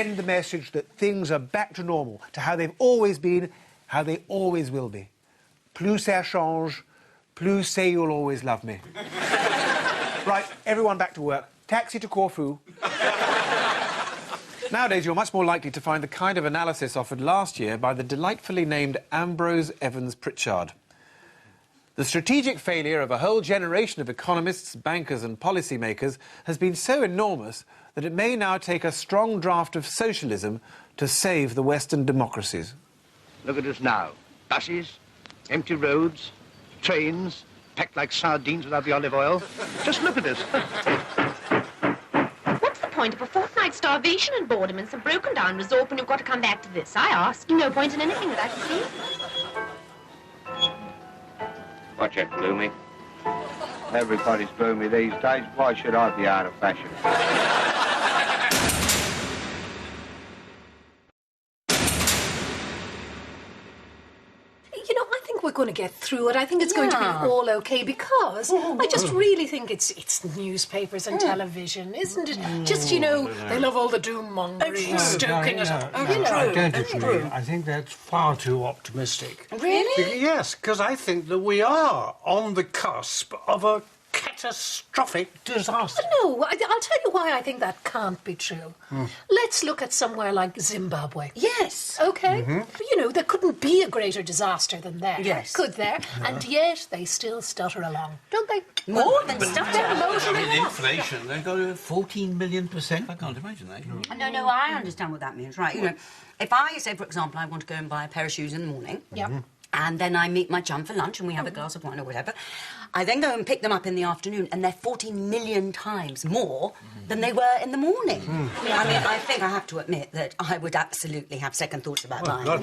Send the message that things are back to normal, to how they've always been, how they always will be. Plus ça change, plus say you'll always love me. Right, everyone back to work. Taxi to Corfu. Nowadays, you're much more likely to find the kind of analysis offered last year by the delightfully named Ambrose Evans Pritchard. The strategic failure of a whole generation of economists, bankers and policymakers has been so enormous that it may now take a strong draft of socialism to save the Western democracies. Look at us now. Buses, empty roads, trains, packed like sardines without the olive oil. Just look at us. What's the point of a fortnight's starvation and boredom in some broken-down resort when you've got to come back to this, I ask? No point in anything that I can see. Watch it, Bloomy. Everybody's gloomy these days. Why should I be out of fashion? You know, I think we're going to get through it. I think it's going to be all okay because I just really think it's newspapers and television, isn't it? Just, you know, they love all the doom-mongering, stoking it up. I don't agree. I think that's far too optimistic. Really? Yes, because I think that we are on the cusp of a catastrophic disaster. No, I'll tell you why I think that can't be true. Let's look at somewhere like Zimbabwe. Yes. OK? But, you know, there couldn't be a greater disaster than there. Yes. Could there? And yet they still stutter along, don't they? More than stutter. Inflation, they've got 14 million%. I can't imagine that. No, I understand what that means, right? You know, if I say, for example, I want to go and buy a pair of shoes in the morning, and then I meet my chum for lunch and we have a glass of wine or whatever, I then go and pick them up in the afternoon and they're 14 million times more than they were in the morning. I mean, I think I have to admit that I would absolutely have second thoughts about buying. I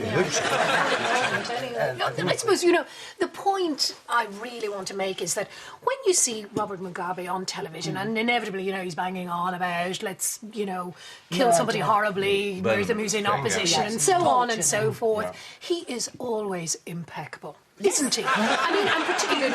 suppose, you know, the point I really want to make is that when you see Robert Mugabe on television and inevitably, you know, he's banging on about let's, you know, kill somebody horribly, murder them who's in opposition and so on and so forth, he is always impeccable. Isn't he? I mean, and particularly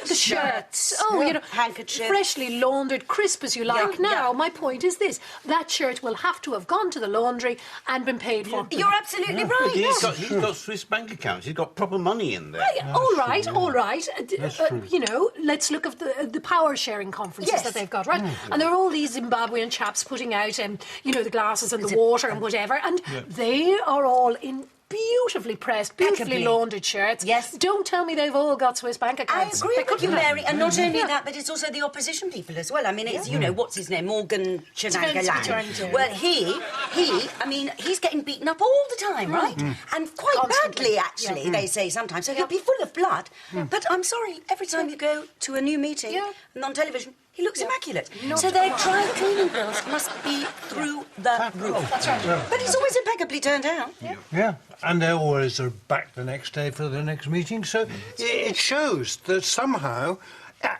the shirts. Oh, you know, handkerchief, freshly laundered, crisp as you like. Now, my point is this: that shirt will have to have gone to the laundry and been paid for. You're absolutely right. He's got Swiss bank accounts. He's got proper money in there. All right. You know, let's look at the power sharing conferences that they've got, right? And there are all these Zimbabwean chaps putting out, you know, the glasses and the water and whatever, and they are all in beautifully pressed, beautifully laundered shirts. Yes. Don't tell me they've all got Swiss bank accounts. I agree with you, Mary. And not only that, but it's also the opposition people as well. I mean, it's, you know, what's his name? Morgan Chanaga. Well, I mean, he's getting beaten up all the time, right? And quite badly, actually, they say sometimes. So he'll be full of blood. But I'm sorry, every time you go to a new meeting and on television, he looks immaculate. So their dry cleaning bills must be through the roof. That's right. But he's always impeccably turned out. Yeah, and they always are back the next day for the next meeting. So it shows that somehow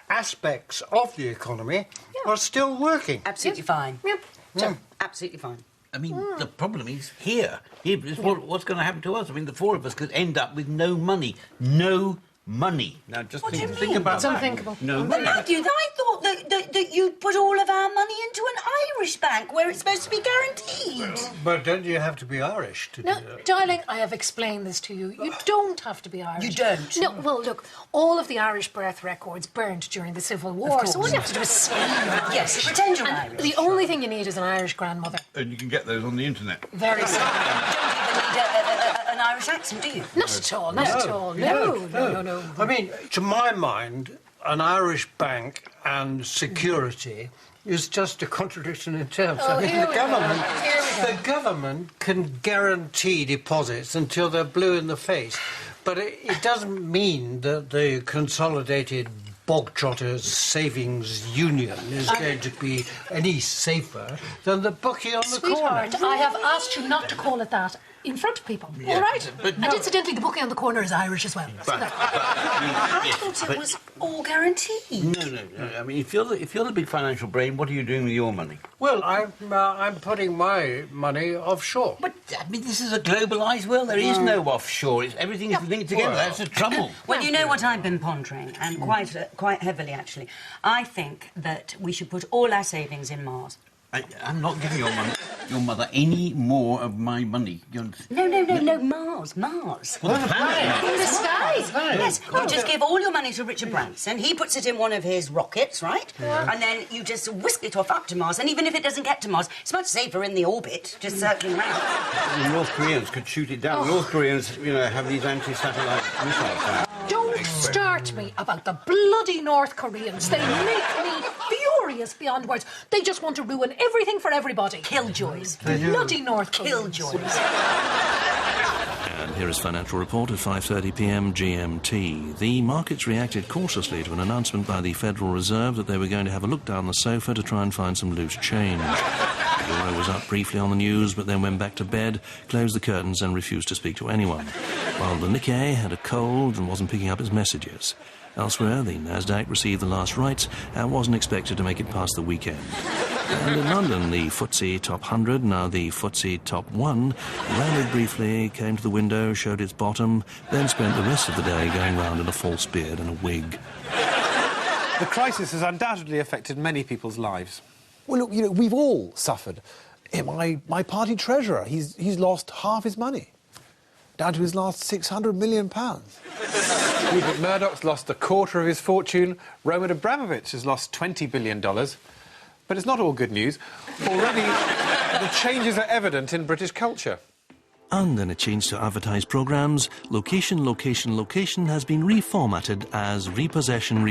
aspects of the economy are still working. Absolutely fine. Absolutely fine. I mean, the problem is here. What's going to happen to us? I mean, the four of us could end up with no money. No money. Now, just think about that. It's unthinkable. No But money. Matthew, I thought that you'd put all of our money into an Irish bank where it's supposed to be guaranteed. But don't you have to be Irish to do No, that? darling, I have explained this to you. You don't have to be Irish. You don't? No, well, look, all of the Irish birth records burnt during the Civil War, so all you have to do is speak Irish. Yes, pretend you're And Irish. the only thing you need is an Irish grandmother. And you can get those on the internet. Very simple. You don't even need an Irish accent, do you? Not at all, not at all. No. I mean, to my mind, an Irish bank and security is just a contradiction in terms. I mean, the government can guarantee deposits until they're blue in the face, but it doesn't mean that the Consolidated Bog Trotters Savings Union is going to be any safer than the bookie on the corner. Sweetheart, I have asked you not to call it that in front of people, all right? And incidentally, the bookie on the corner is Irish as well. I thought it was all guaranteed. No. I mean, if you're the big financial brain, what are you doing with your money? Well, I'm putting my money offshore. But, I mean, this is a globalised world. There is no offshore. Everything is linked together. That's the trouble. Well, you know what I've been pondering, and quite heavily, actually. I think that we should put all our savings in Mars. I'm not giving your mother any more of my money. No, Mars. Well, the planet. In the sky. Yes, you just give all your money to Richard Branson. He puts it in one of his rockets, right? Yeah. And then you just whisk it off up to Mars. And even if it doesn't get to Mars, it's much safer in the orbit, just circling around. The North Koreans could shoot it down. The North Koreans, you know, have these anti-satellite missiles. Don't start me about the bloody North Koreans. They make me furious beyond words. They just want to ruin everything for everybody. Killjoys. Bloody North Koreans. Killjoys. And here is Financial Report at 5:30 p.m. GMT. The markets reacted cautiously to an announcement by the Federal Reserve that they were going to have a look down the sofa to try and find some loose change. The euro was up briefly on the news, but then went back to bed, closed the curtains and refused to speak to anyone, while the Nikkei had a cold and wasn't picking up its messages. Elsewhere, the Nasdaq received the last rites and wasn't expected to make it past the weekend. And in London, the FTSE Top 100, now the FTSE Top 1, rallied briefly, came to the window, showed its bottom, then spent the rest of the day going round in a false beard and a wig. The crisis has undoubtedly affected many people's lives. Well, look, you know, we've all suffered. My party treasurer, he's lost half his money, down to his last £600 million. Rupert Murdoch's lost a quarter of his fortune. Roman Abramovich has lost $20 billion. But it's not all good news. Already, the changes are evident in British culture. And then a change to advertised programmes. Location has been reformatted as repossession.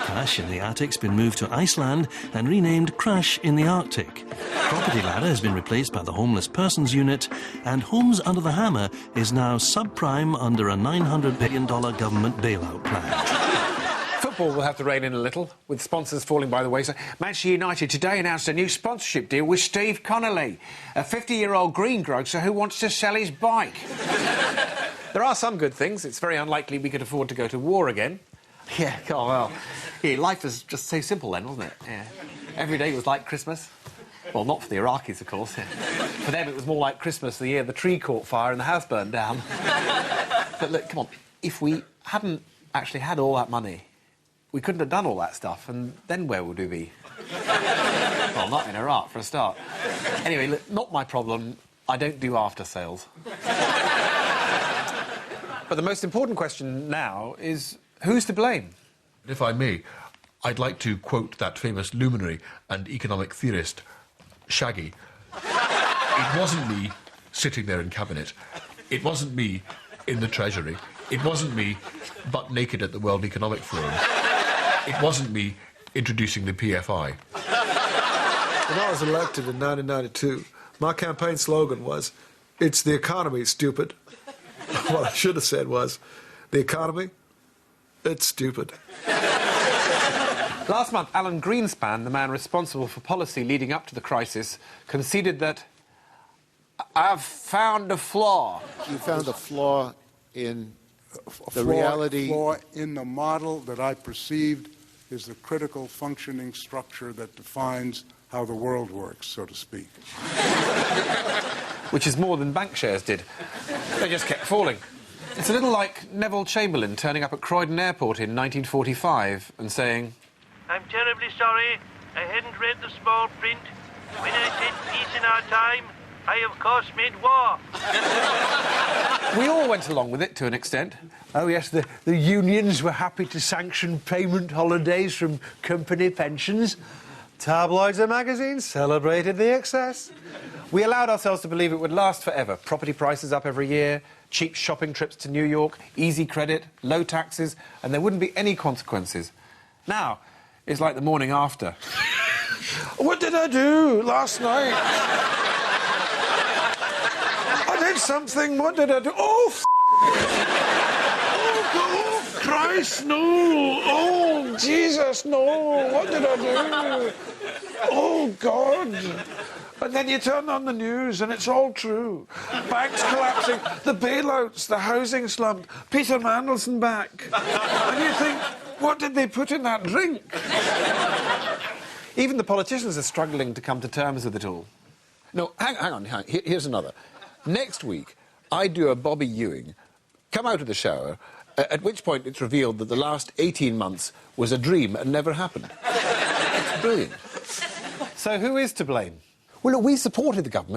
Cash in the Attic's been moved to Iceland and renamed Crash in the Arctic. Property Ladder has been replaced by the Homeless Persons Unit, and Homes Under the Hammer is now subprime under a $900 billion government bailout plan. Football will have to rein in a little, with sponsors falling by the wayside. Manchester United today announced a new sponsorship deal with Steve Connolly, a 50-year-old greengrocer who wants to sell his bike. There are some good things. It's very unlikely we could afford to go to war again. Yeah, oh, well, yeah, life was just so simple then, wasn't it? Yeah. Every day was like Christmas. Well, not for the Iraqis, of course. Yeah. For them, it was more like Christmas the year the tree caught fire and the house burned down. But look, come on, if we hadn't actually had all that money, we couldn't have done all that stuff, and then where would we be? Well, not in Iraq, for a start. Anyway, look, not my problem. I don't do after-sales. But the most important question now is, who's to blame? If I may, I'd like to quote that famous luminary and economic theorist, Shaggy. It wasn't me sitting there in Cabinet. It wasn't me in the Treasury. It wasn't me butt naked at the World Economic Forum. It wasn't me introducing the PFI. When I was elected in 1992, my campaign slogan was, "It's the economy, stupid." What I should have said was, "The economy, it's stupid." Last month, Alan Greenspan, the man responsible for policy leading up to the crisis, conceded that I've found a flaw. You found a flaw in the reality. Flaw in the model that I perceived is the critical functioning structure that defines how the world works, so to speak. Which is more than bank shares did. They just kept falling. It's a little like Neville Chamberlain turning up at Croydon Airport in 1945 and saying, "I'm terribly sorry. I hadn't read the small print. When I said peace in our time, I of course meant war." We all went along with it to an extent. Oh yes, the unions were happy to sanction payment holidays from company pensions. Tabloids and magazines celebrated the excess. We allowed ourselves to believe it would last forever. Property prices up every year, cheap shopping trips to New York, easy credit, low taxes, and there wouldn't be any consequences. Now, it's like the morning after. What did I do last night? I did something. What did I do? Oh, oh, Christ, no. Oh, Jesus, no. What did I do? Oh, God. And then you turn on the news and it's all true. Banks collapsing, the bailouts, the housing slump, Peter Mandelson back. And you think, what did they put in that drink? Even the politicians are struggling to come to terms with it all. No, hang on. Here's another. Next week, I do a Bobby Ewing, come out of the shower, at which point it's revealed that the last 18 months was a dream and never happened. It's brilliant. So who is to blame? Well, look, we supported the government